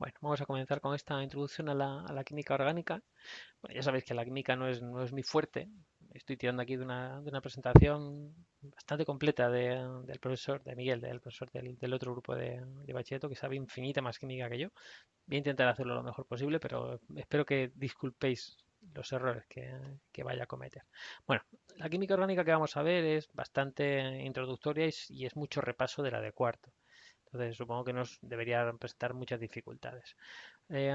Bueno, vamos a comenzar con esta introducción a la química orgánica. Bueno, ya sabéis que la química no es mi fuerte. Estoy tirando aquí de una presentación bastante completa del profesor, de Miguel, del profesor del otro grupo de bachillerato que sabe infinita más química que yo. Voy a intentar hacerlo lo mejor posible, pero espero que disculpéis los errores que vaya a cometer. Bueno, la química orgánica que vamos a ver es bastante introductoria y es mucho repaso de la de cuarto. Entonces, supongo que nos debería presentar muchas dificultades. Eh,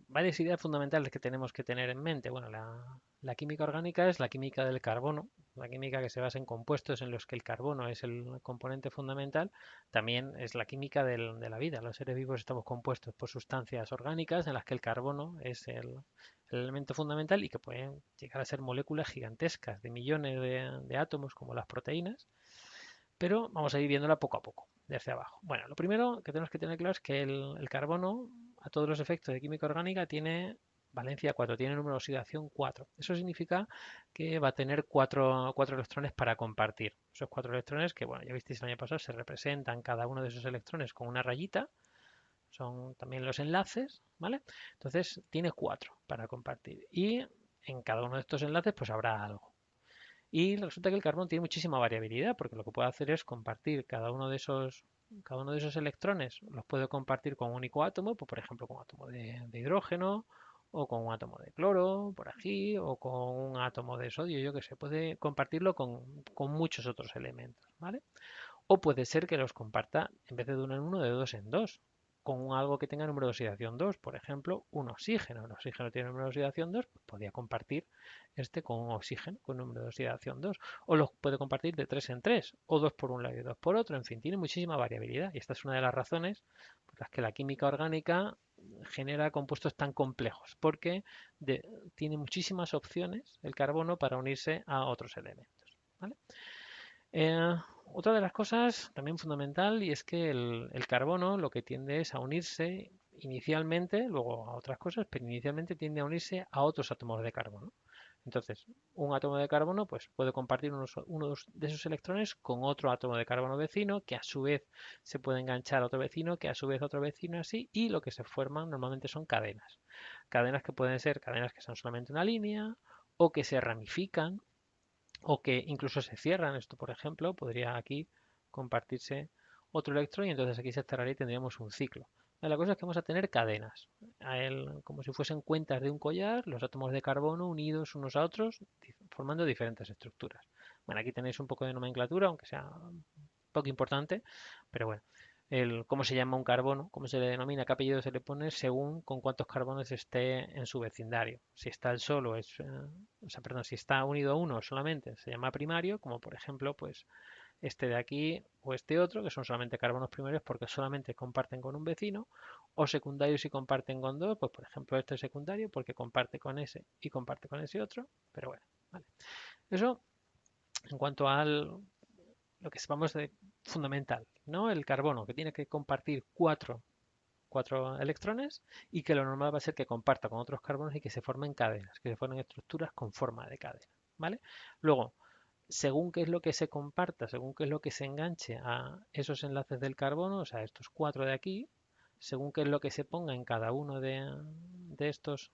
Varias ideas fundamentales que tenemos que tener en mente. Bueno, la química orgánica es la química del carbono, la química que se basa en compuestos en los que el carbono es el componente fundamental. También es la química de la vida. Los seres vivos estamos compuestos por sustancias orgánicas en las que el carbono es el elemento fundamental y que pueden llegar a ser moléculas gigantescas de millones de átomos como las proteínas, pero vamos a ir viéndola poco a poco, desde abajo. Bueno, lo primero que tenemos que tener claro es que el carbono, a todos los efectos de química orgánica, tiene valencia 4, tiene número de oxidación 4. Eso significa que va a tener cuatro electrones para compartir. Esos cuatro electrones que, bueno, ya visteis el año pasado, se representan cada uno de esos electrones con una rayita, son también los enlaces, ¿vale? Entonces tiene 4 para compartir y en cada uno de estos enlaces pues habrá algo. Y resulta que el carbón tiene muchísima variabilidad, porque lo que puede hacer es compartir cada uno de esos electrones, los puede compartir con un único átomo, pues por ejemplo con un átomo de hidrógeno, o con un átomo de cloro, por aquí, o con un átomo de sodio, yo que sé, puede compartirlo con muchos otros elementos, ¿vale? O puede ser que los comparta en vez de uno en uno, de dos en dos, con algo que tenga número de oxidación 2, por ejemplo, un oxígeno. El oxígeno tiene número de oxidación 2, pues podría compartir este con un oxígeno con número de oxidación 2. O los puede compartir de 3 en 3, o 2 por un lado y 2 por otro. En fin, tiene muchísima variabilidad. Y esta es una de las razones por las que la química orgánica genera compuestos tan complejos, porque tiene muchísimas opciones el carbono para unirse a otros elementos, ¿vale? Eh, Otra de las cosas también fundamental y es que el carbono lo que tiende es a unirse inicialmente, luego a otras cosas, pero inicialmente tiende a unirse a otros átomos de carbono. Entonces, un átomo de carbono pues, puede compartir uno de esos electrones con otro átomo de carbono vecino, que a su vez se puede enganchar a otro vecino, que a su vez otro vecino así, y lo que se forman normalmente son cadenas. Cadenas que pueden ser cadenas que son solamente una línea o que se ramifican o que incluso se cierran. Esto, por ejemplo, podría aquí compartirse otro electrón y entonces aquí se cerraría y tendríamos un ciclo. La cosa es que vamos a tener cadenas, como si fuesen cuentas de un collar, los átomos de carbono unidos unos a otros, formando diferentes estructuras. Bueno, aquí tenéis un poco de nomenclatura, aunque sea poco importante, pero bueno, cómo se llama un carbono, cómo se le denomina, qué apellido se le pone según con cuántos carbonos esté en su vecindario. Si está el solo, o sea, perdón, si está unido a uno solamente, se llama primario, como por ejemplo, pues este de aquí o este otro, que son solamente carbonos primarios porque solamente comparten con un vecino, o secundarios si comparten con dos, pues por ejemplo este es secundario porque comparte con ese y comparte con ese otro, pero bueno, vale. Eso en cuanto al lo que sepamos de fundamental, ¿no? El carbono, que tiene que compartir cuatro electrones y que lo normal va a ser que comparta con otros carbonos y que se formen cadenas, que se formen estructuras con forma de cadena, ¿vale? Luego, según qué es lo que se comparta, según qué es lo que se enganche a esos enlaces del carbono, o sea, estos cuatro de aquí, según qué es lo que se ponga en cada uno de estos,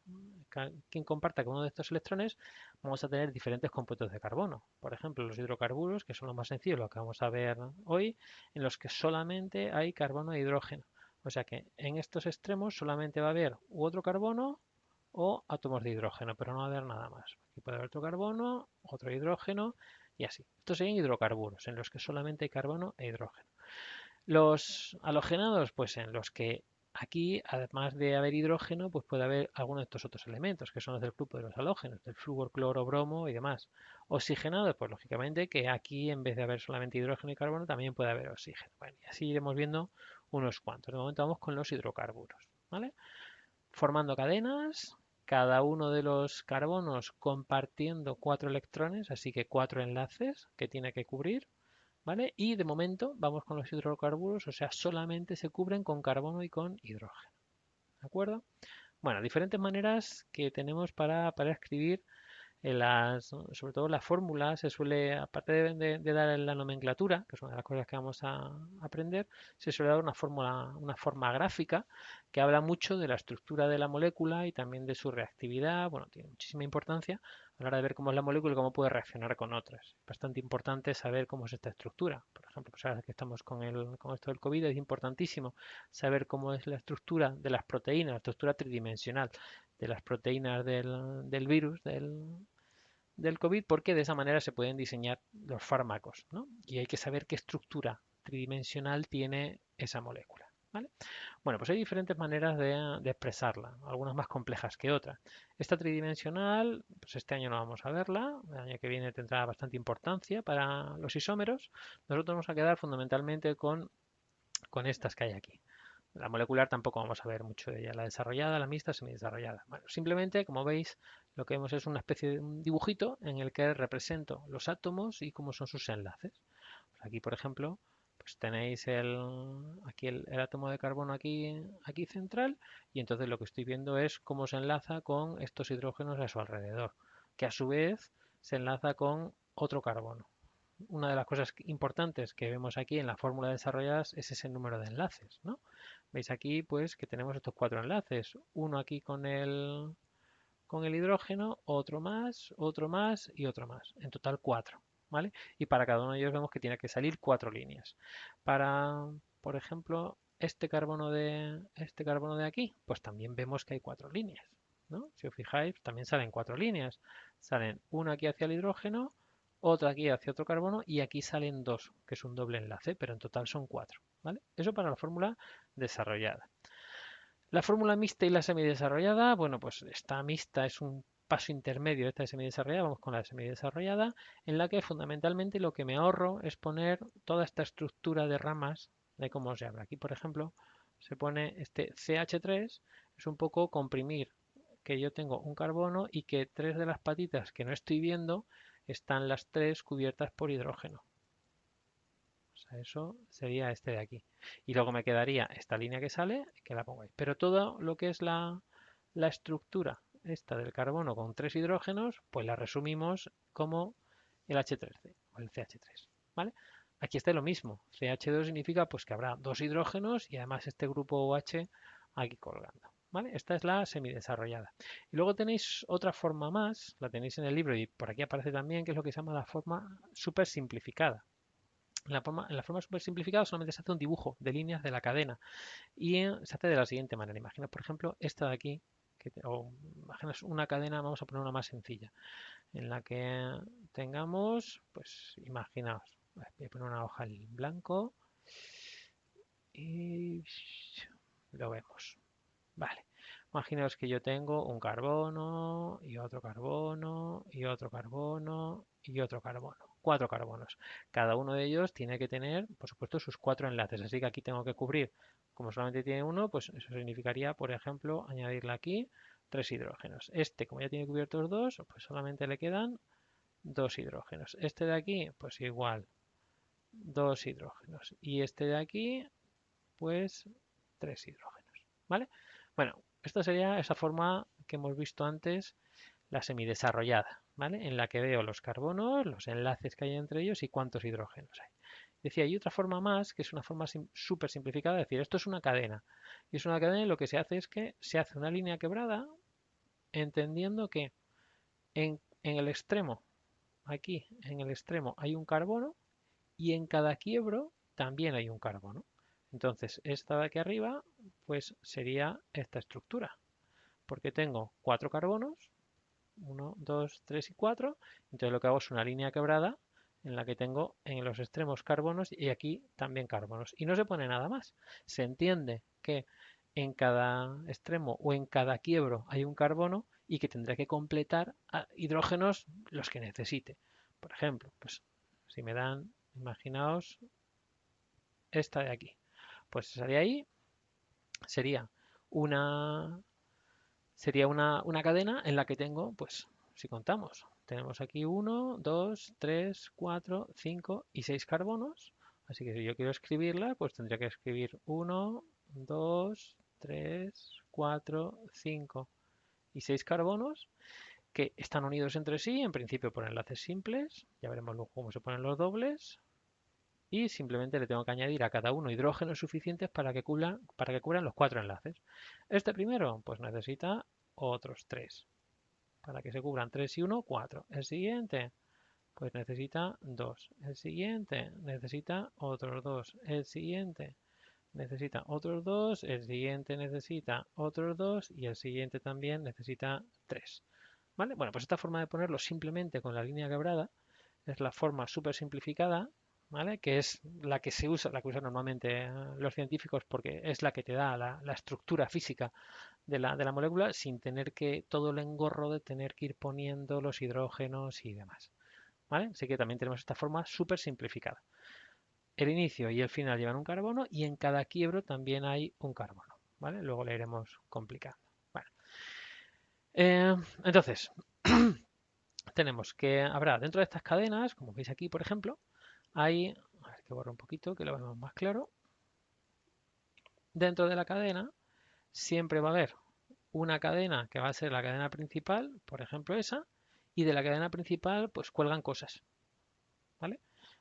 quien comparta con uno de estos electrones, vamos a tener diferentes compuestos de carbono. Por ejemplo, los hidrocarburos, que son los más sencillos, lo que vamos a ver hoy, en los que solamente hay carbono e hidrógeno. O sea que en estos extremos solamente va a haber u otro carbono o átomos de hidrógeno, pero no va a haber nada más. Aquí puede haber otro carbono, otro hidrógeno y así. Estos serían hidrocarburos, en los que solamente hay carbono e hidrógeno. Los halogenados, pues en los que aquí, además de haber hidrógeno, pues puede haber algunos de estos otros elementos, que son los del grupo de los halógenos, del flúor, cloro, bromo y demás. Oxigenados, pues lógicamente que aquí, en vez de haber solamente hidrógeno y carbono, también puede haber oxígeno. Bueno, y así iremos viendo unos cuantos. De momento vamos con los hidrocarburos, ¿vale? Formando cadenas, cada uno de los carbonos compartiendo cuatro electrones, así que cuatro enlaces que tiene que cubrir, ¿vale? Y de momento vamos con los hidrocarburos, o sea, solamente se cubren con carbono y con hidrógeno, ¿de acuerdo? Bueno, diferentes maneras que tenemos para escribir Sobre todo la fórmula se suele, aparte de dar la nomenclatura, que es una de las cosas que vamos a aprender, se suele dar una fórmula, una forma gráfica que habla mucho de la estructura de la molécula y también de su reactividad. Bueno, tiene muchísima importancia a la hora de ver cómo es la molécula y cómo puede reaccionar con otras. Es bastante importante saber cómo es esta estructura. Por ejemplo, pues ahora que estamos con esto del COVID, es importantísimo saber cómo es la estructura de las proteínas, la estructura tridimensional de las proteínas del virus, del COVID, porque de esa manera se pueden diseñar los fármacos, ¿no? Y hay que saber qué estructura tridimensional tiene esa molécula, ¿vale? Bueno, pues hay diferentes maneras de expresarla, algunas más complejas que otras. Esta tridimensional, pues este año no vamos a verla, el año que viene tendrá bastante importancia para los isómeros. Nosotros vamos a quedar fundamentalmente con estas que hay aquí. La molecular tampoco vamos a ver mucho de ella, la desarrollada, la mixta, semidesarrollada. Bueno, simplemente, como veis, lo que vemos es una especie de un dibujito en el que represento los átomos y cómo son sus enlaces. Pues aquí, por ejemplo, pues tenéis aquí el átomo de carbono aquí central y entonces lo que estoy viendo es cómo se enlaza con estos hidrógenos a su alrededor, que a su vez se enlaza con otro carbono. Una de las cosas importantes que vemos aquí en la fórmula desarrollada es ese número de enlaces, ¿no? Veis aquí pues que tenemos estos 4 enlaces, uno aquí con el hidrógeno, otro más y otro más. En total 4, ¿vale? Y para cada uno de ellos vemos que tiene que salir 4 líneas. Para, por ejemplo, este carbono de aquí, pues también vemos que hay 4 líneas, ¿no? Si os fijáis, también salen 4 líneas. Salen una aquí hacia el hidrógeno, otra aquí hacia otro carbono y aquí salen 2, que es un doble enlace, pero en total son 4, ¿vale? Eso para la fórmula desarrollada. La fórmula mixta y la semidesarrollada, bueno, pues esta mixta es un paso intermedio de esta semidesarrollada, vamos con la semidesarrollada, en la que fundamentalmente lo que me ahorro es poner toda esta estructura de ramas de cómo se habla. Aquí, por ejemplo, se pone este CH3, es un poco comprimir que yo tengo un carbono y que 3 de las patitas que no estoy viendo están las 3 cubiertas por hidrógeno. O sea, eso sería este de aquí. Y luego me quedaría esta línea que sale, que la pongo ahí. Pero todo lo que es la estructura esta del carbono con 3 hidrógenos, pues la resumimos como el H3C o el CH3. ¿Vale? Aquí está lo mismo. CH2 significa pues que habrá 2 hidrógenos y además este grupo OH aquí colgando. ¿Vale? Esta es la semidesarrollada. Y luego tenéis otra forma más, la tenéis en el libro y por aquí aparece también, que es lo que se llama la forma súper simplificada. En la forma súper simplificada solamente se hace un dibujo de líneas de la cadena y se hace de la siguiente manera. Imagina, por ejemplo, esta de aquí, o imaginas una cadena, vamos a poner una más sencilla, en la que tengamos, pues imaginaos, voy a poner una hoja en blanco y lo vemos. Vale. Imaginaos que yo tengo un carbono y otro carbono y otro carbono y otro carbono. 4 carbonos. Cada uno de ellos tiene que tener, por supuesto, sus 4 enlaces. Así que aquí tengo que cubrir, como solamente tiene uno, pues eso significaría, por ejemplo, añadirle aquí 3 hidrógenos. Este, como ya tiene cubiertos 2, pues solamente le quedan 2 hidrógenos. Este de aquí, pues igual, 2 hidrógenos. Y este de aquí, pues 3 hidrógenos. ¿Vale? Bueno, esta sería esa forma que hemos visto antes, la semidesarrollada, ¿vale? En la que veo los carbonos, los enlaces que hay entre ellos y cuántos hidrógenos hay. Decía, hay otra forma más, que es una forma súper simplificada, es decir, esto es una cadena. Y es una cadena y lo que se hace es que se hace una línea quebrada, entendiendo que en el extremo, aquí en el extremo hay un carbono y en cada quiebro también hay un carbono. Entonces, esta de aquí arriba, pues sería esta estructura, porque tengo 4 carbonos, 1, 2, 3 y 4. Entonces lo que hago es una línea quebrada en la que tengo en los extremos carbonos y aquí también carbonos. Y no se pone nada más. Se entiende que en cada extremo o en cada quiebro hay un carbono y que tendré que completar a hidrógenos los que necesite. Por ejemplo, pues si me dan, imaginaos esta de aquí. Pues esa de ahí sería una una cadena en la que tengo, pues, si contamos, tenemos aquí 1, 2, 3, 4, 5 y 6 carbonos. Así que si yo quiero escribirla, pues tendría que escribir 1, 2, 3, 4, 5 y 6 carbonos. que están unidos entre sí, en principio por enlaces simples, ya veremos luego cómo se ponen los dobles, y simplemente le tengo que añadir a cada uno hidrógenos suficientes para que cubran los 4 enlaces. Este primero, pues necesita otros 3, para que se cubran 3 y 1, 4. El siguiente, pues necesita 2. El siguiente necesita otros 2. El siguiente necesita otros 2. El siguiente necesita otros 2. Y el siguiente también necesita 3. ¿Vale? Bueno, pues esta forma de ponerlo simplemente con la línea quebrada es la forma súper simplificada, ¿vale? Que es la que se usa, la que usan normalmente los científicos porque es la que te da la estructura física de la molécula sin tener que todo el engorro de tener que ir poniendo los hidrógenos y demás. ¿Vale? Así que también tenemos esta forma súper simplificada. El inicio y el final llevan un carbono y en cada quiebro también hay un carbono. ¿Vale? Luego le iremos complicando. Bueno, entonces, tenemos que habrá dentro de estas cadenas, como veis aquí, por ejemplo, hay, a ver que borro un poquito, que lo vemos más claro. Dentro de la cadena siempre va a haber una cadena que va a ser la cadena principal, por ejemplo esa, y de la cadena principal pues cuelgan cosas, ¿vale?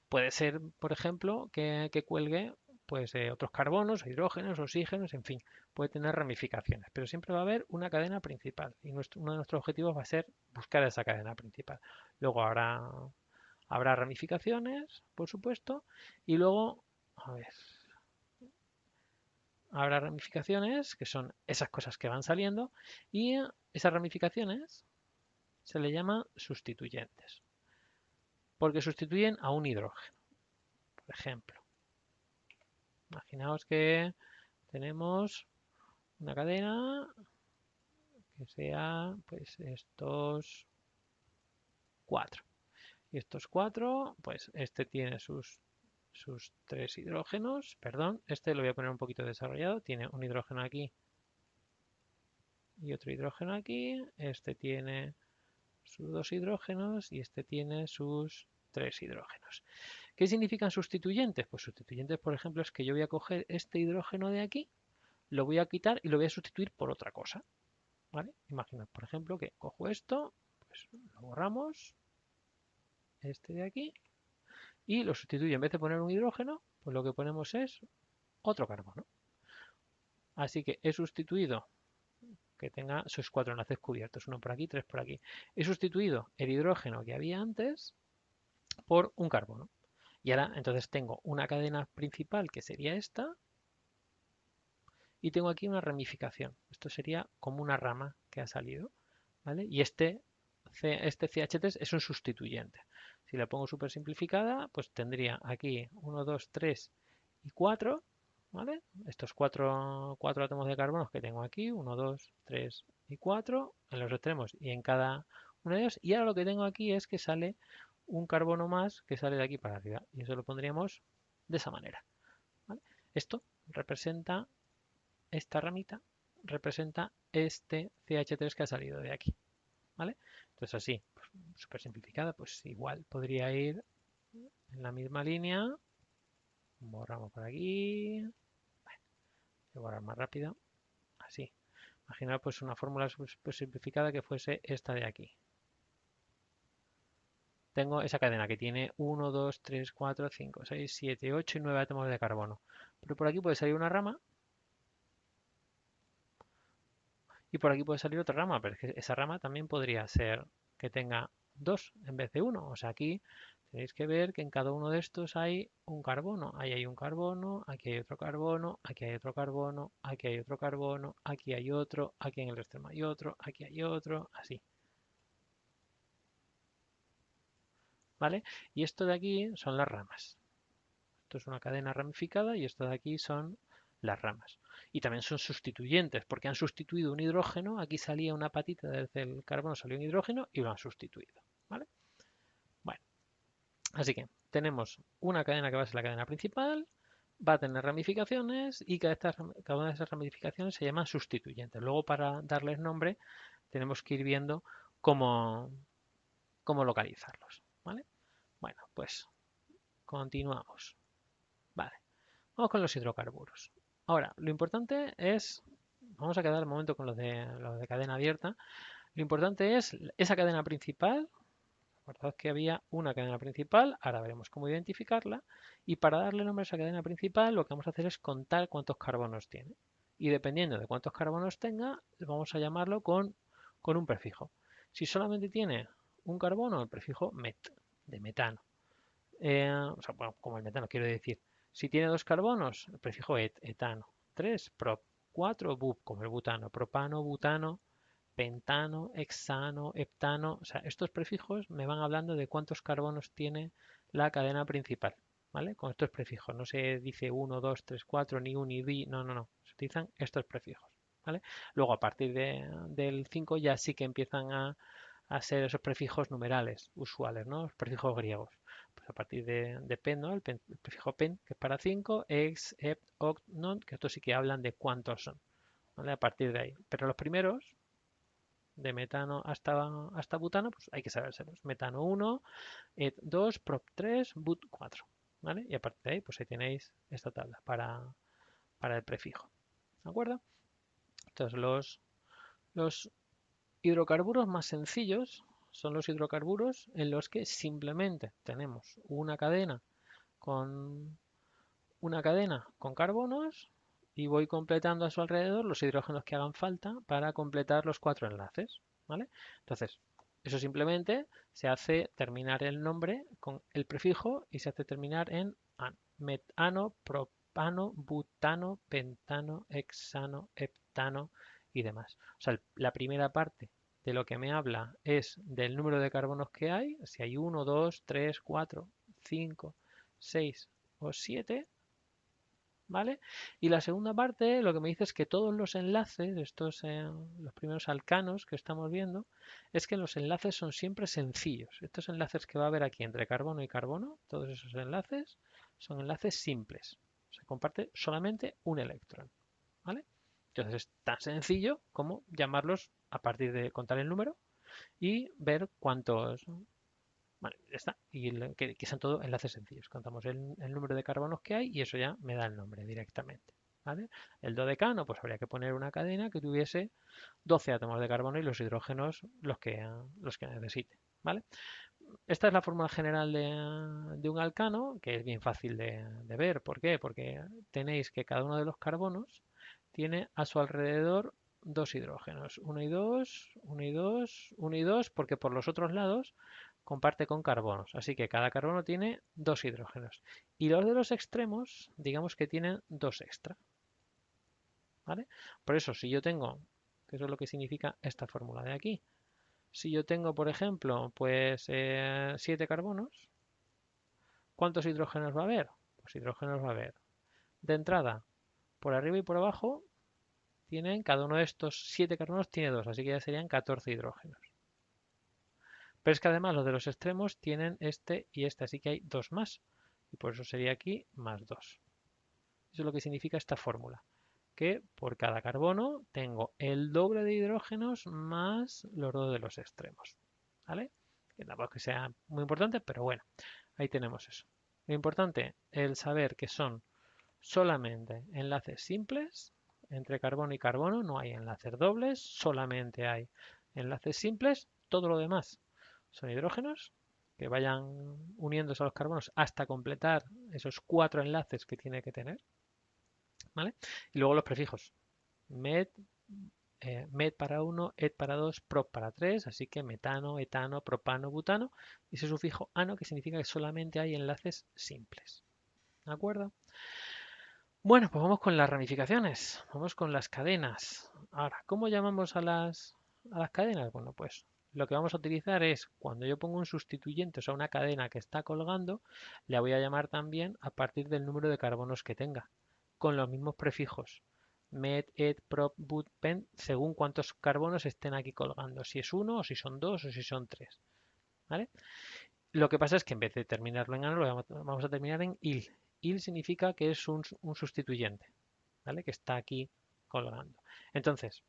Puede ser, por ejemplo, que cuelgue pues otros carbonos, hidrógenos, oxígenos, en fin, puede tener ramificaciones, pero siempre va a haber una cadena principal y uno de nuestros objetivos va a ser buscar esa cadena principal. Luego habrá ramificaciones, por supuesto, y luego, a ver, habrá ramificaciones, que son esas cosas que van saliendo, y esas ramificaciones se le llama sustituyentes, porque sustituyen a un hidrógeno. Por ejemplo, imaginaos que tenemos una cadena que sea pues estos 4. Y estos 4, pues este tiene sus 3 hidrógenos, perdón, este lo voy a poner un poquito desarrollado, tiene un hidrógeno aquí y otro hidrógeno aquí, este tiene sus 2 hidrógenos y este tiene sus 3 hidrógenos. ¿Qué significan sustituyentes? Pues sustituyentes, por ejemplo, es que yo voy a coger este hidrógeno de aquí, lo voy a quitar y lo voy a sustituir por otra cosa. ¿Vale? Imaginad, por ejemplo, que cojo esto, pues lo borramos, este de aquí, y lo sustituyo. En vez de poner un hidrógeno, pues lo que ponemos es otro carbono. Así que he sustituido que tenga sus 4 enlaces cubiertos, uno por aquí, 3 por aquí. He sustituido el hidrógeno que había antes por un carbono. Y ahora entonces tengo una cadena principal que sería esta y tengo aquí una ramificación. Esto sería como una rama que ha salido, ¿vale? Y este CH3 es un sustituyente. Si la pongo súper simplificada, pues tendría aquí 1, 2, 3 y 4, ¿vale? Estos 4 átomos de carbono que tengo aquí, 1, 2, 3 y 4 en los extremos y en cada uno de ellos. Y ahora lo que tengo aquí es que sale un carbono más que sale de aquí para arriba. Y eso lo pondríamos de esa manera, ¿vale? Esto representa, esta ramita representa este CH3 que ha salido de aquí, ¿vale? Entonces así, pues, súper simplificada, pues igual podría ir en la misma línea. Borramos por aquí. Voy a borrar más rápido. Así. Imaginar pues una fórmula súper simplificada que fuese esta de aquí. Tengo esa cadena que tiene 1, 2, 3, 4, 5, 6, 7, 8 y 9 átomos de carbono. Pero por aquí puede salir una rama y por aquí puede salir otra rama, pero es que esa rama también podría ser que tenga 2 en vez de 1. O sea, aquí tenéis que ver que en cada uno de estos hay un carbono. Ahí hay un carbono, aquí hay otro carbono, aquí hay otro carbono, aquí hay otro carbono, aquí hay otro, aquí en el extremo hay otro, aquí hay otro, así. ¿Vale? Y esto de aquí son las ramas. Esto es una cadena ramificada y esto de aquí son las ramas. Y también son sustituyentes, porque han sustituido un hidrógeno. Aquí salía una patita desde el carbono, salió un hidrógeno y lo han sustituido. ¿Vale? Bueno, así que tenemos una cadena que va a ser la cadena principal, va a tener ramificaciones y cada una de esas ramificaciones se llama sustituyentes. Luego, para darles nombre, tenemos que ir viendo cómo, cómo localizarlos. ¿Vale? Bueno, pues continuamos. Vale, vamos con los hidrocarburos. Ahora, lo importante es, vamos a quedar un momento con los de cadena abierta. Lo importante es esa cadena principal. Recordad que había una cadena principal, ahora veremos cómo identificarla. Y para darle nombre a esa cadena principal, lo que vamos a hacer es contar cuántos carbonos tiene. Y dependiendo de cuántos carbonos tenga, vamos a llamarlo con un prefijo. Si solamente tiene un carbono, el prefijo met, de metano. O sea, bueno, como el metano, quiero decir. Si tiene dos carbonos, el prefijo et, etano. 3, prop. 4, bup, como el butano. Propano, butano, pentano, hexano, heptano. O sea, estos prefijos me van hablando de cuántos carbonos tiene la cadena principal. ¿Vale? Con estos prefijos. No se dice 1, 2, 3, 4, ni 1, ni di. No, no, no. Se utilizan estos prefijos. ¿Vale? Luego, a partir del 5 ya sí que empiezan a ser esos prefijos numerales usuales, ¿no? Los prefijos griegos. Pues a partir de pen, ¿no? El prefijo pen, que es para 5, ex, ep, oct, non, que estos sí que hablan de cuántos son. ¿Vale? A partir de ahí. Pero los primeros, de metano hasta butano, pues hay que sabérselos. Metano 1, et 2, prop 3, but 4. ¿Vale? Y a partir de ahí, pues ahí tenéis esta tabla para el prefijo. ¿De acuerdo? Entonces los hidrocarburos más sencillos son los hidrocarburos en los que simplemente tenemos con una cadena con carbonos y voy completando a su alrededor los hidrógenos que hagan falta para completar los cuatro enlaces, ¿vale? Entonces, eso simplemente se hace terminar el nombre con el prefijo y se hace terminar en ano, metano, propano, butano, pentano, hexano, heptano y demás. O sea, la primera parte de lo que me habla es del número de carbonos que hay, si hay 1, 2, 3, 4, 5, 6 o 7, ¿vale? Y la segunda parte lo que me dice es que todos los enlaces, los primeros alcanos que estamos viendo, es que los enlaces son siempre sencillos. Estos enlaces que va a haber aquí entre carbono y carbono, todos esos enlaces, son enlaces simples. Se comparte solamente un electrón, ¿vale? Entonces es tan sencillo como llamarlos a partir de contar el número y ver cuántos. Vale, ya está. Y que sean todos enlaces sencillos. Contamos el número de carbonos que hay y eso ya me da el nombre directamente. ¿Vale? El dodecano, pues habría que poner una cadena que tuviese 12 átomos de carbono y los hidrógenos los que necesite. ¿Vale? Esta es la fórmula general de un alcano, que es bien fácil de ver. ¿Por qué? Porque tenéis que cada uno de los carbonos tiene a su alrededor dos hidrógenos, uno y dos, uno y dos, uno y dos, porque por los otros lados comparte con carbonos. Así que cada carbono tiene dos hidrógenos. Y los de los extremos, digamos que tienen dos extra. ¿Vale? Por eso, si yo tengo, que eso es lo que significa esta fórmula de aquí, si yo tengo, por ejemplo, pues 7 carbonos, ¿cuántos hidrógenos va a haber? Pues hidrógenos va a haber. De entrada, por arriba y por abajo, cada uno de estos 7 carbonos tiene 2, así que ya serían 14 hidrógenos. Pero es que además los de los extremos tienen este y este, así que hay dos más. Y por eso sería aquí más 2. Eso es lo que significa esta fórmula. Que por cada carbono tengo el doble de hidrógenos más los dos de los extremos. ¿Vale? Que tampoco es que sea muy importante, pero bueno, ahí tenemos eso. Lo importante es saber que son solamente enlaces simples entre carbono y carbono, no hay enlaces dobles, solamente hay enlaces simples, todo lo demás son hidrógenos que vayan uniéndose a los carbonos hasta completar esos 4 enlaces que tiene que tener, ¿vale? Y luego los prefijos, met, met para 1, et para 2, prop para 3, así que metano, etano, propano, butano, y ese sufijo ano que significa que solamente hay enlaces simples, ¿de acuerdo? Bueno, pues vamos con las ramificaciones, vamos con las cadenas. Ahora, ¿cómo llamamos a las cadenas? Bueno, pues lo que vamos a utilizar es cuando yo pongo un sustituyente, o sea, una cadena que está colgando, la voy a llamar también a partir del número de carbonos que tenga, con los mismos prefijos. Met, et, prop, but, pen, según cuántos carbonos estén aquí colgando, si es uno, o si son dos, o si son tres. ¿Vale? Lo que pasa es que en vez de terminarlo en ano, vamos a terminar en il. Il significa que es un sustituyente, ¿vale? Que está aquí colgando. Entonces,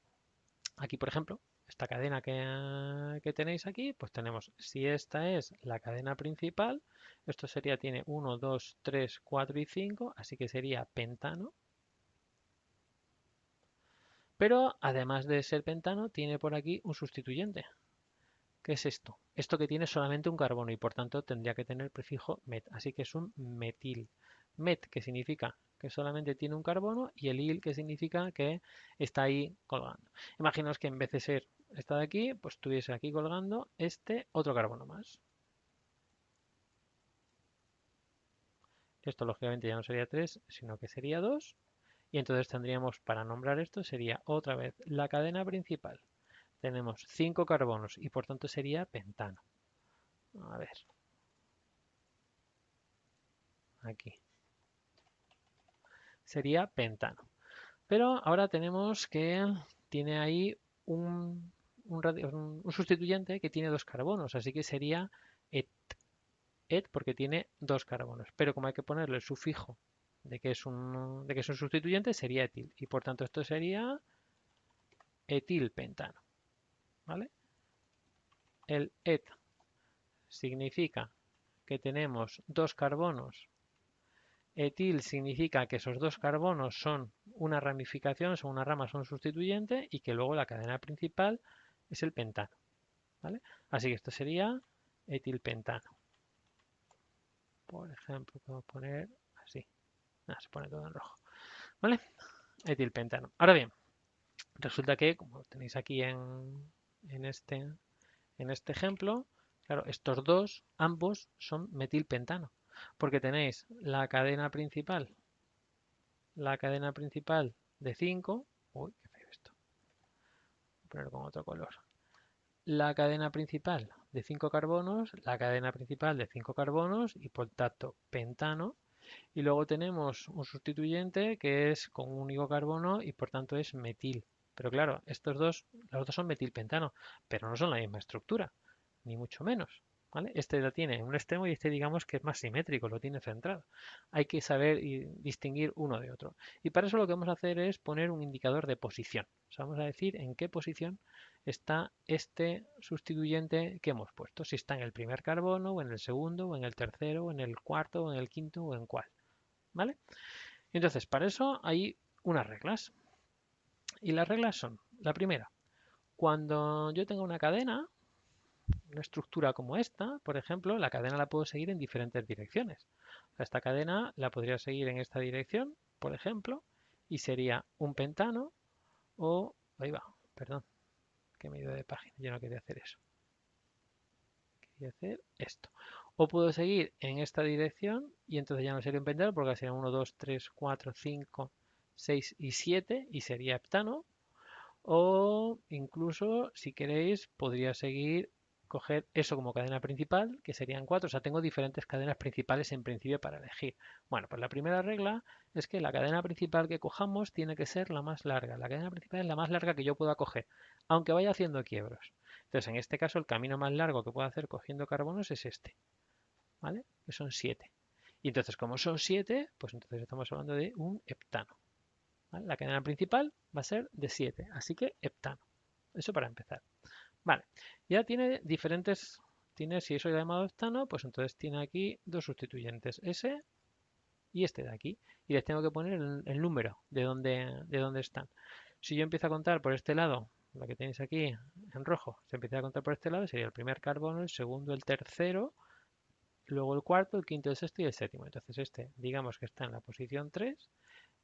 aquí, por ejemplo, esta cadena que tenéis aquí, pues tenemos, si esta es la cadena principal, esto tiene 1, 2, 3, 4 y 5, así que sería pentano. Pero además de ser pentano, tiene por aquí un sustituyente. ¿Qué es esto? Esto que tiene solamente un carbono y por tanto tendría que tener el prefijo met. Así que es un metil. Met, que significa que solamente tiene un carbono, y el il, que significa que está ahí colgando. Imaginaos que en vez de ser esta de aquí, pues estuviese aquí colgando este otro carbono más. Esto lógicamente ya no sería 3, sino que sería 2. Y entonces tendríamos, para nombrar esto, sería otra vez la cadena principal. Tenemos 5 carbonos y por tanto sería pentano. A ver, aquí. Sería pentano. Pero ahora tenemos que tiene ahí un sustituyente que tiene 2 carbonos, así que sería et, et porque tiene 2 carbonos. Pero como hay que ponerle el sufijo de que es un sustituyente, sería etil. Y por tanto esto sería etilpentano. ¿Vale? El et significa que tenemos 2 carbonos. Etil significa que esos 2 carbonos son una ramificación, son una rama, son un sustituyente, y que luego la cadena principal es el pentano. ¿Vale? Así que esto sería etilpentano. Por ejemplo, puedo poner así. Se pone todo en rojo. ¿Vale? Etilpentano. Ahora bien, resulta que, como tenéis aquí en este ejemplo, claro, estos dos, ambos son metilpentano. Porque tenéis la cadena principal de 5. Uy, qué feo esto. Voy a ponerlo con otro color. La cadena principal de 5 carbonos, la cadena principal de 5 carbonos y por tanto pentano. Y luego tenemos un sustituyente que es con un único carbono y por tanto es metil. Pero claro, los dos son metilpentano, pero no son la misma estructura, ni mucho menos. ¿Vale? Este la tiene en un extremo y este digamos que es más simétrico, lo tiene centrado. Hay que saber y distinguir uno de otro. Y para eso lo que vamos a hacer es poner un indicador de posición. O sea, vamos a decir en qué posición está este sustituyente que hemos puesto. Si está en el primer carbono, o en el segundo, o en el tercero, o en el cuarto, o en el quinto, o en cuál. ¿Vale? Entonces, para eso hay unas reglas. Y las reglas son, la primera, cuando yo tenga una cadena, una estructura como esta, por ejemplo, la cadena la puedo seguir en diferentes direcciones. Esta cadena la podría seguir en esta dirección, por ejemplo, y sería un pentano o... Ahí va, perdón, que me he ido de página, yo no quería hacer eso. Quería hacer esto. O puedo seguir en esta dirección y entonces ya no sería un pentano porque serían 1, 2, 3, 4, 5, 6 y 7 y sería heptano. O incluso, si queréis, podría seguir, coger eso como cadena principal, que serían 4. O sea, tengo diferentes cadenas principales en principio para elegir. Bueno, pues la primera regla es que la cadena principal que cojamos tiene que ser la más larga. La cadena principal es la más larga que yo pueda coger, aunque vaya haciendo quiebros. Entonces, en este caso, el camino más largo que puedo hacer cogiendo carbonos es este, ¿vale? Que son 7. Y entonces, como son 7, pues entonces estamos hablando de un heptano. ¿Vale? La cadena principal va a ser de 7, así que heptano. Eso para empezar. Vale, ya tiene diferentes, si eso es llamado heptano, pues entonces tiene aquí dos sustituyentes, ese y este de aquí. Y les tengo que poner el número de dónde están. Si yo empiezo a contar por este lado, lo que tenéis aquí en rojo, se empieza a contar por este lado, sería el primer carbono, el segundo, el tercero, luego el cuarto, el quinto, el sexto y el séptimo. Entonces este, digamos que está en la posición 3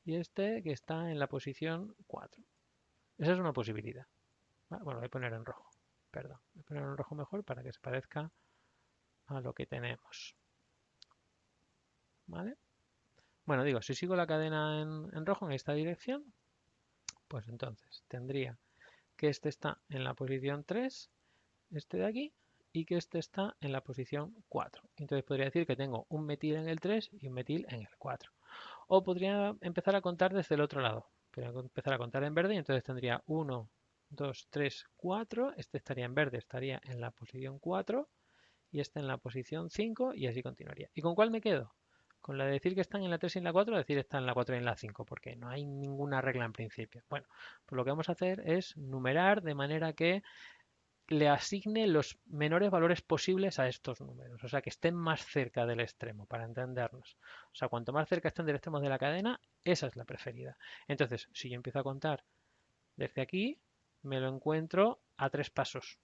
y este que está en la posición 4. Esa es una posibilidad. Bueno, voy a poner en rojo. Perdón, voy a poner en rojo mejor para que se parezca a lo que tenemos. ¿Vale? Bueno, digo, si sigo la cadena en rojo en esta dirección, pues entonces tendría que este está en la posición 3, este de aquí, y que este está en la posición 4. Entonces podría decir que tengo un metil en el 3 y un metil en el 4. O podría empezar a contar desde el otro lado. Podría empezar a contar en verde y entonces tendría 1, 2, 3, 4. Este estaría en verde, estaría en la posición 4 y este en la posición 5 y así continuaría. ¿Y con cuál me quedo? Con la de decir que están en la 3 y en la 4, decir están en la 4 y en la 5, porque no hay ninguna regla en principio. Bueno, pues lo que vamos a hacer es numerar de manera que le asigne los menores valores posibles a estos números, o sea, que estén más cerca del extremo, para entendernos. O sea, cuanto más cerca estén del extremo de la cadena, esa es la preferida. Entonces, si yo empiezo a contar Desde aquí me lo encuentro a 3 pasos.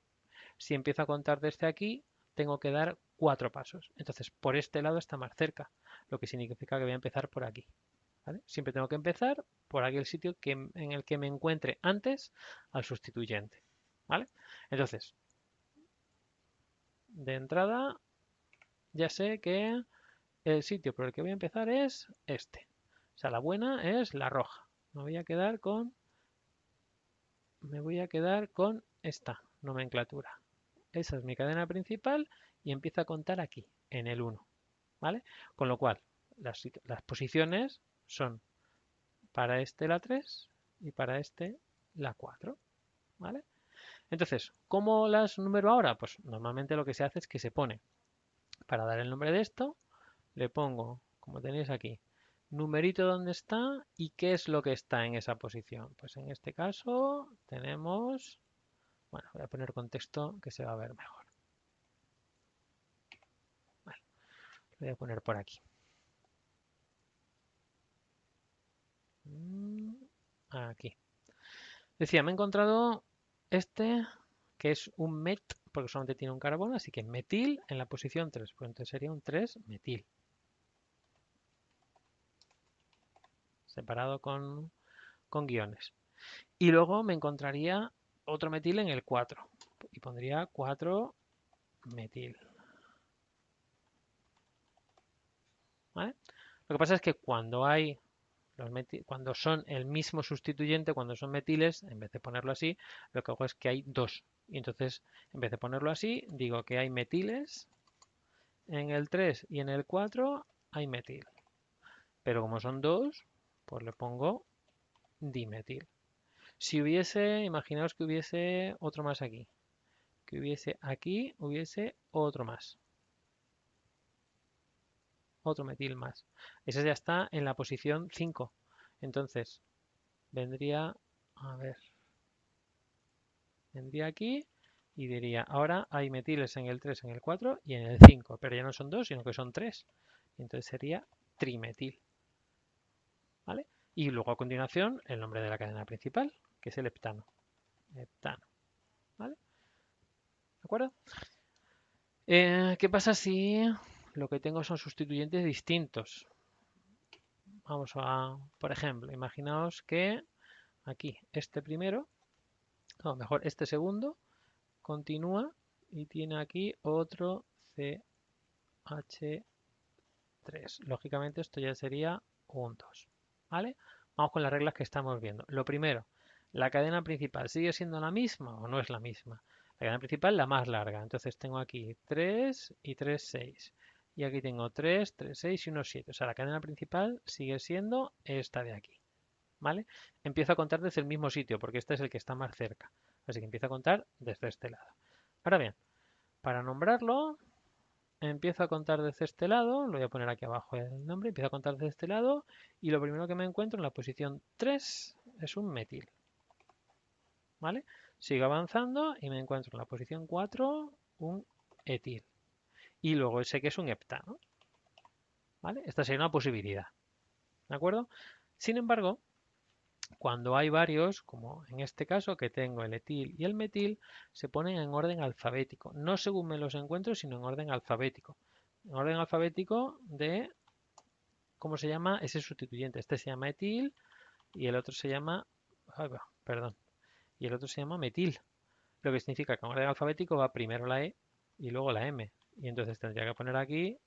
Si empiezo a contar desde aquí, tengo que dar 4 pasos. Entonces, por este lado está más cerca, lo que significa que voy a empezar por aquí. ¿Vale? Siempre tengo que empezar por aquel sitio en el que me encuentre antes al sustituyente. ¿Vale? Entonces, de entrada, ya sé que el sitio por el que voy a empezar es este. O sea, la buena es la roja. Me voy a quedar con esta nomenclatura. Esa es mi cadena principal y empiezo a contar aquí, en el 1. ¿Vale? Con lo cual, las posiciones son para este la 3 y para este la 4. ¿Vale? Entonces, ¿cómo las numero ahora? Pues normalmente lo que se hace es que se pone, para dar el nombre de esto, le pongo, como tenéis aquí, numerito donde está y qué es lo que está en esa posición. Pues en este caso tenemos, bueno, voy a poner contexto que se va a ver mejor. Vale, lo voy a poner por aquí. Aquí. Decía, me he encontrado este que es un met, porque solamente tiene un carbono, así que metil en la posición 3. Pues entonces sería un 3-metil. Separado con guiones. Y luego me encontraría otro metil en el 4. Y pondría 4-metil. ¿Vale? Lo que pasa es que cuando hay cuando son el mismo sustituyente, cuando son metiles, en vez de ponerlo así, lo que hago es que hay dos. Y entonces, en vez de ponerlo así, digo que hay metiles en el 3 y en el 4 hay metil. Pero como son dos, pues le pongo dimetil. Si hubiese, imaginaos que hubiese otro más aquí. Que hubiese aquí, hubiese otro más. Otro metil más. Ese ya está en la posición 5. Entonces, vendría, a ver, vendría aquí y diría, ahora hay metiles en el 3, en el 4 y en el 5. Pero ya no son dos, sino que son 3. Entonces sería trimetil. ¿Vale? Y luego a continuación el nombre de la cadena principal, que es el heptano. Heptano. ¿Vale? ¿De acuerdo? ¿Qué pasa si lo que tengo son sustituyentes distintos? Vamos a, por ejemplo, imaginaos que aquí este primero, o mejor este segundo, continúa y tiene aquí otro CH3. Lógicamente esto ya sería un 2. ¿Vale? Vamos con las reglas que estamos viendo. Lo primero, ¿la cadena principal sigue siendo la misma o no es la misma? La cadena principal la más larga. Entonces tengo aquí 3 y 3, 6. Y aquí tengo 3, 3, 6 y 1, 7. O sea, la cadena principal sigue siendo esta de aquí. ¿Vale? Empiezo a contar desde el mismo sitio porque este es el que está más cerca. Así que empiezo a contar desde este lado. Ahora bien, para nombrarlo, empiezo a contar desde este lado, lo voy a poner aquí abajo el nombre, empiezo a contar desde este lado y lo primero que me encuentro en la posición 3 es un metil. ¿Vale? Sigo avanzando y me encuentro en la posición 4 un etil. Y luego sé que es un heptano. ¿Vale? Esta sería una posibilidad. ¿De acuerdo? Sin embargo, cuando hay varios, como en este caso que tengo el etil y el metil, se ponen en orden alfabético. No según me los encuentro, sino en orden alfabético. En orden alfabético de cómo se llama ese sustituyente. Este se llama etil y el otro se llama, perdón, y el otro se llama metil. Lo que significa que en orden alfabético va primero la E y luego la M. Y entonces tendría que poner aquí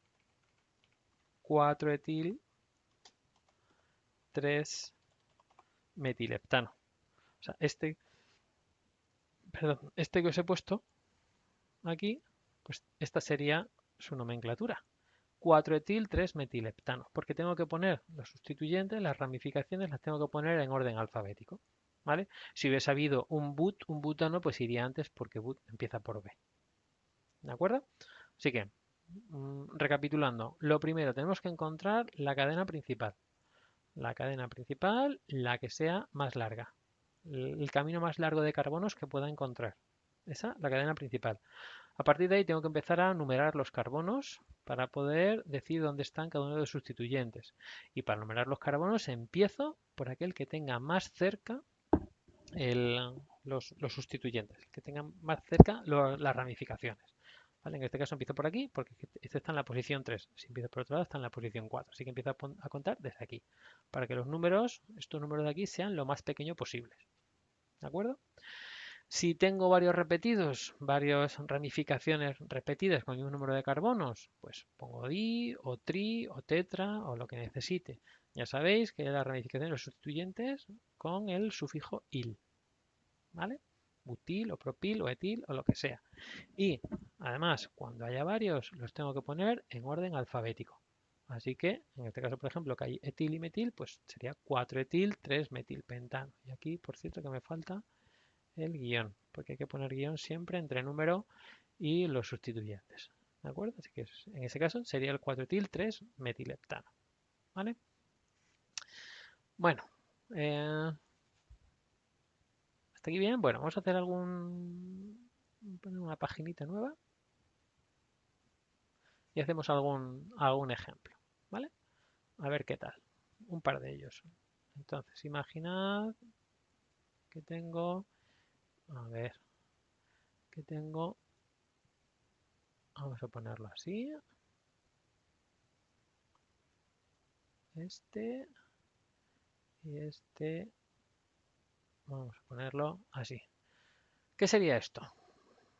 4 etil, 3 metileptano. O sea, este que os he puesto aquí, pues esta sería su nomenclatura. 4-etil, 3-metileptano, porque tengo que poner los sustituyentes, las ramificaciones las tengo que poner en orden alfabético. ¿Vale? Si hubiese habido un butano, pues iría antes porque but empieza por B. ¿De acuerdo? Así que, recapitulando, lo primero, tenemos que encontrar la cadena principal. La cadena principal, la que sea más larga. El camino más largo de carbonos que pueda encontrar. Esa, la cadena principal. A partir de ahí tengo que empezar a numerar los carbonos para poder decir dónde están cada uno de los sustituyentes. Y para numerar los carbonos empiezo por aquel que tenga más cerca los sustituyentes, que tengan más cerca las ramificaciones. ¿Vale? En este caso empiezo por aquí porque este está en la posición 3. Si empiezo por otro lado está en la posición 4. Así que empiezo a contar desde aquí. Para que los números, estos números de aquí, sean lo más pequeño posibles. ¿De acuerdo? Si tengo varios repetidos, varias ramificaciones repetidas con un número de carbonos, pues pongo di, o tri, o tetra, o lo que necesite. Ya sabéis que las ramificaciones los sustituyentes con el sufijo il. ¿Vale? Butil, o propil, o etil, o lo que sea. Y además, cuando haya varios, los tengo que poner en orden alfabético. Así que, en este caso, por ejemplo, que hay etil y metil, pues sería 4-etil, 3-metilpentano. Y aquí, por cierto, que me falta el guión, porque hay que poner guión siempre entre número y los sustituyentes. ¿De acuerdo? Así que en ese caso sería el 4-etil, 3-metilheptano. ¿Vale? Bueno, hasta aquí bien. Bueno, vamos a hacer poner una paginita nueva y hacemos algún ejemplo. ¿Vale? A ver qué tal. Un par de ellos. Entonces, imaginad que tengo, a ver, que tengo, vamos a ponerlo así, este y este, vamos a ponerlo así. ¿Qué sería esto?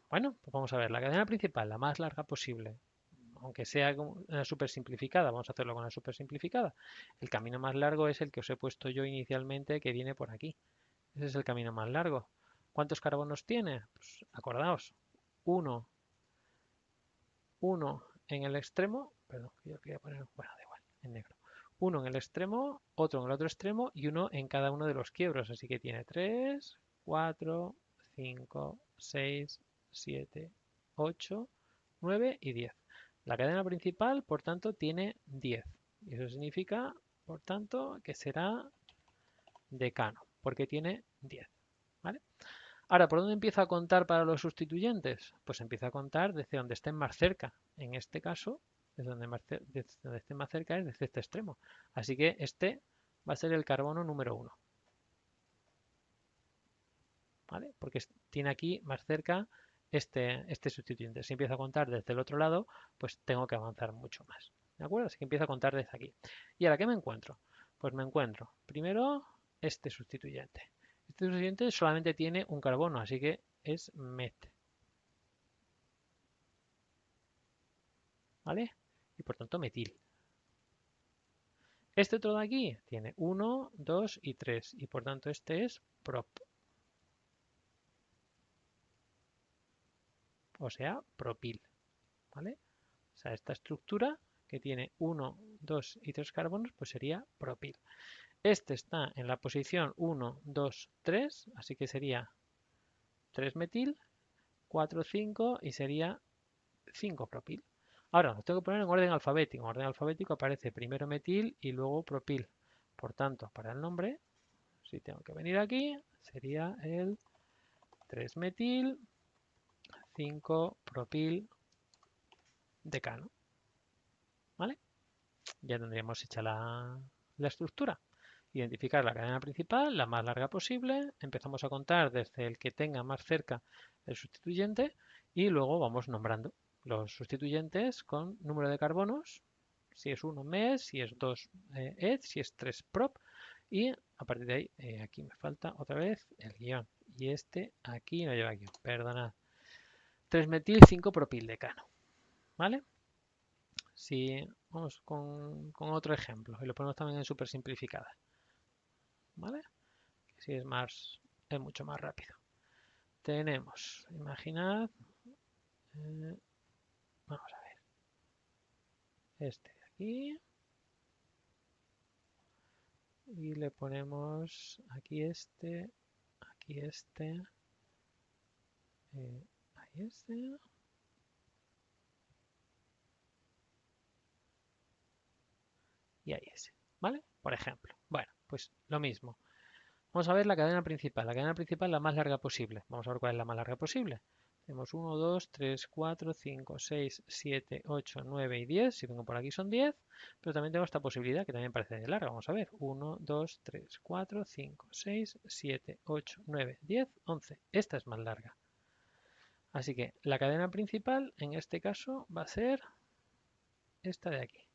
Bueno, pues vamos a ver, la cadena principal, la más larga posible, aunque sea una súper simplificada, vamos a hacerlo con una súper simplificada. El camino más largo es el que os he puesto yo inicialmente, que viene por aquí. Ese es el camino más largo. ¿Cuántos carbonos tiene? Pues acordaos, 1 en el extremo, perdón, yo quería poner, bueno, da igual, en negro. Uno en el extremo, otro en el otro extremo y uno en cada uno de los quiebros. Así que tiene 3, 4, 5, 6, 7, 8, 9 y 10. La cadena principal, por tanto, tiene 10. Y eso significa, por tanto, que será decano, porque tiene 10. ¿Vale? Ahora, ¿por dónde empiezo a contar para los sustituyentes? Pues empiezo a contar desde donde estén más cerca. En este caso, desde donde estén más cerca es desde este extremo. Así que este va a ser el carbono número 1. ¿Vale? Porque tiene aquí más cerca este sustituyente. Si empiezo a contar desde el otro lado, pues tengo que avanzar mucho más. ¿De acuerdo? Así que empiezo a contar desde aquí. ¿Y ahora qué me encuentro? Pues me encuentro primero este sustituyente. Este sustituyente solamente tiene un carbono, así que es met. ¿Vale? Y por tanto metil. Este otro de aquí tiene 1, 2 y 3 y por tanto este es prop. O sea, propil. ¿Vale? O sea, esta estructura que tiene 1, 2 y 3 carbonos, pues sería propil. Este está en la posición 1, 2, 3, así que sería 3 metil, 4, 5 y sería 5 propil. Ahora, lo tengo que poner en orden alfabético. En orden alfabético aparece primero metil y luego propil. Por tanto, para el nombre, si tengo que venir aquí, sería el 3-metil, 5-propil decano. ¿Vale? Ya tendríamos hecha la estructura. Identificar la cadena principal, la más larga posible. Empezamos a contar desde el que tenga más cerca el sustituyente y luego vamos nombrando los sustituyentes con número de carbonos. Si es 1 mes, si es 2 eth, si es 3 prop. Y a partir de ahí, aquí me falta otra vez el guión. Y este aquí no lleva guión, perdonad. 3-metil, 5-propildecano. ¿Vale? Si vamos con otro ejemplo y lo ponemos también en súper simplificada. ¿Vale? Si es mucho más rápido. Tenemos, imaginad, vamos a ver, este de aquí. Y le ponemos aquí este, ahí este. Y ahí ese, ¿vale? Por ejemplo. Bueno, pues lo mismo. Vamos a ver la cadena principal. La cadena principal la más larga posible. Vamos a ver cuál es la más larga posible. Tenemos 1, 2, 3, 4, 5, 6, 7, 8, 9 y 10. Si vengo por aquí son 10, pero también tengo esta posibilidad que también parece de larga. Vamos a ver. 1, 2, 3, 4, 5, 6, 7, 8, 9, 10, 11. Esta es más larga. Así que la cadena principal en este caso va a ser esta de aquí.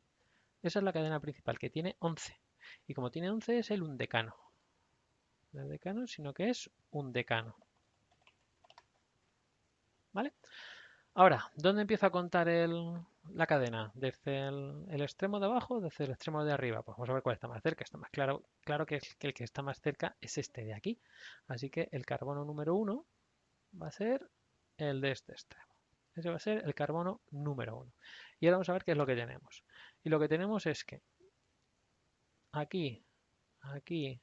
Esa es la cadena principal que tiene 11. Y como tiene 11 es el undecano. No es decano, sino que es un decano. ¿Vale? Ahora, ¿dónde empiezo a contar la cadena? ¿Desde el extremo de abajo o desde el extremo de arriba? Pues vamos a ver cuál está más cerca. Está más claro, claro que el que está más cerca es este de aquí. Así que el carbono número 1 va a ser el de este extremo. Ese va a ser el carbono número 1. Y ahora vamos a ver qué es lo que tenemos. Y lo que tenemos es que aquí, aquí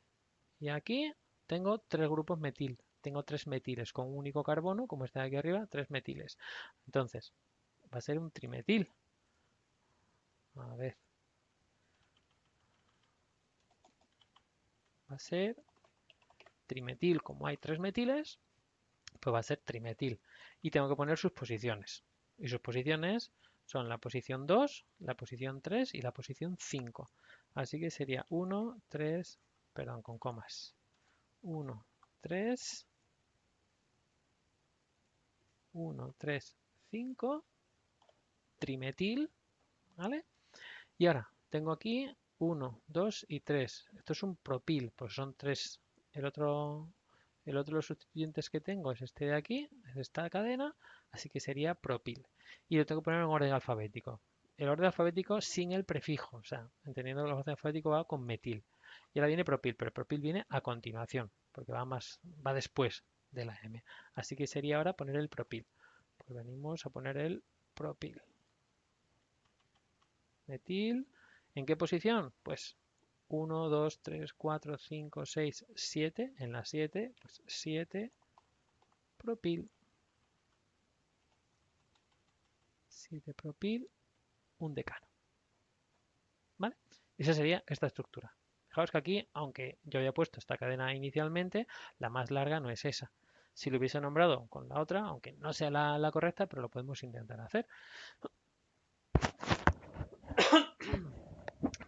y aquí tengo tres grupos metil. Tengo tres metiles con un único carbono, como está aquí arriba, tres metiles. Entonces, va a ser un trimetil. A ver. Va a ser trimetil. Como hay tres metiles, pues va a ser trimetil. Y tengo que poner sus posiciones. Y sus posiciones son la posición 2, la posición 3 y la posición 5. Así que sería 1, 3, perdón, con comas. 1, 3, 1, 3, 5, trimetil, ¿vale? Y ahora tengo aquí 1, 2 y 3. Esto es un propil, pues son 3. El otro de los sustituyentes que tengo es este de aquí, es esta cadena, así que sería propil. Y lo tengo que poner en orden alfabético. El orden alfabético sin el prefijo, o sea, entendiendo que el orden alfabético va con metil. Y ahora viene propil, pero el propil viene a continuación, porque va después de la M. Así que sería ahora poner el propil. Pues venimos a poner el propil. Metil. ¿En qué posición? Pues 1, 2, 3, 4, 5, 6, 7. En la 7, pues 7 propil. 7 propil, un decano. ¿Vale? Esa sería esta estructura. Fijaos que aquí, aunque yo había puesto esta cadena inicialmente, la más larga no es esa. Si lo hubiese nombrado con la otra, aunque no sea la correcta, pero lo podemos intentar hacer.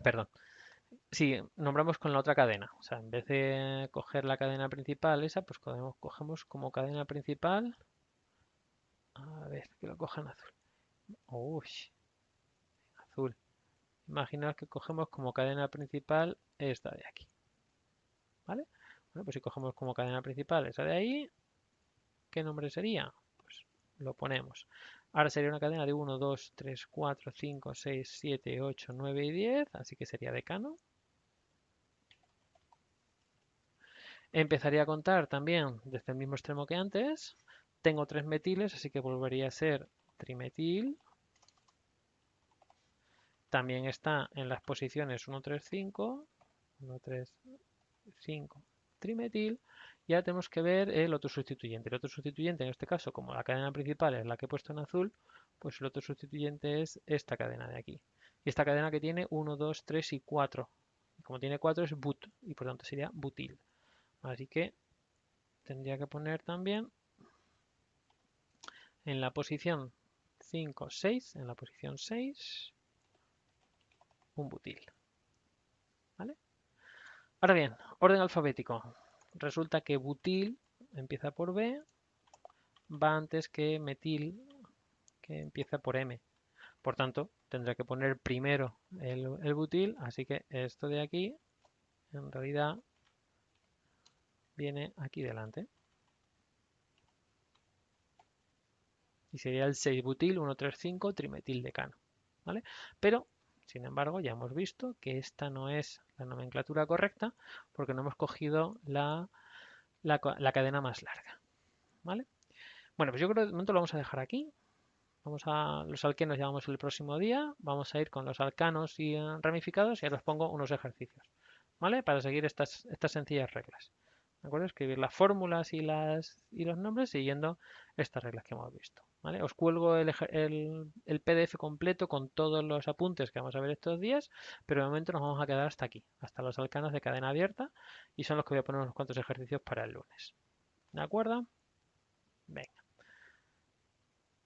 Perdón. Si nombramos con la otra cadena, o sea, en vez de coger la cadena principal esa, pues cogemos como cadena principal. A ver, que lo cojan azul. Uy, azul. Imaginaos que cogemos como cadena principal esta de aquí. ¿Vale? Bueno, pues si cogemos como cadena principal esa de ahí, ¿qué nombre sería? Pues lo ponemos. Ahora sería una cadena de 1, 2, 3, 4, 5, 6, 7, 8, 9 y 10, así que sería decano. Empezaría a contar también desde el mismo extremo que antes. Tengo tres metiles, así que volvería a ser trimetil. También está en las posiciones 1, 3, 5. 1, 3, 5, trimetil. Y ahora tenemos que ver el otro sustituyente. El otro sustituyente, en este caso, como la cadena principal es la que he puesto en azul, pues el otro sustituyente es esta cadena de aquí. Y esta cadena que tiene 1, 2, 3 y 4. Y como tiene 4 es but, y por tanto sería butil. Así que tendría que poner también en la posición 5, 6, en la posición 6, un butil. ¿Vale? Ahora bien, orden alfabético. Resulta que butil empieza por B, va antes que metil, que empieza por M. Por tanto, tendré que poner primero el butil, así que esto de aquí, en realidad, viene aquí delante. Y sería el 6-butil 1,3,5 trimetil decano. ¿Vale? Pero, sin embargo, ya hemos visto que esta no es la nomenclatura correcta porque no hemos cogido la cadena más larga. ¿Vale? Bueno, pues yo creo que de momento lo vamos a dejar aquí. Vamos a los alquenos ya vamos el próximo día. Vamos a ir con los alcanos y ramificados y ahora os pongo unos ejercicios, ¿vale? Para seguir estas sencillas reglas. ¿De acuerdo? Escribir las fórmulas y los nombres siguiendo estas reglas que hemos visto. ¿Vale? Os cuelgo el PDF completo con todos los apuntes que vamos a ver estos días, pero de momento nos vamos a quedar hasta aquí, hasta los alcanos de cadena abierta, y son los que voy a poner unos cuantos ejercicios para el lunes. ¿De acuerdo? Venga.